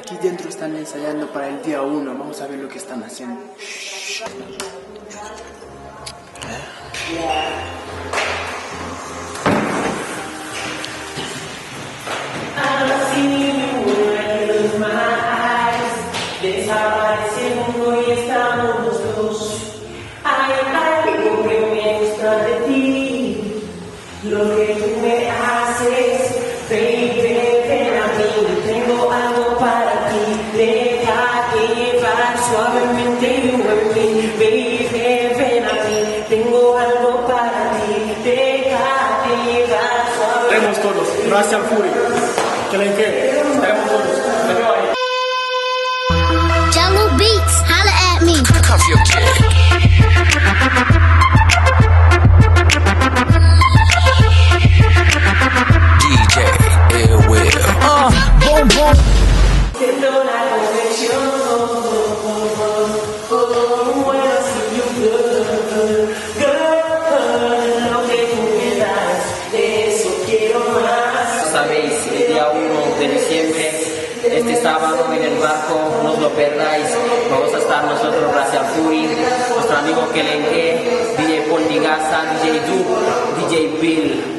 Aquí dentro están ensayando para el día 1. Vamos a ver lo que están haciendo. Desaparece el mundo y estamos los dos. Hay algo que me gusta de ti, lo que tú me haces, baby, ven a mí. Tengo algo para ti, déjate llevar suavemente you and me, baby, ven a mí. Tengo algo para ti, déjate llevar suavemente. Estaremos todos, gracias al Fury, que le quede, estaremos todos, te veo ahí. Beats, holla at me. Crack off your kid. DJ Airwheel. Boom boom. Siento la conexión, when I see you, girl, lo que tú me das, de eso quiero más. Sabéis, el día 1 de diciembre, este sábado en el barco, no os lo perdáis. Vamos a estar nosotros, gracias al Fury, nuestro amigo Kelenque, DJ Paul Digasa, DJ Duke, DJ Bill.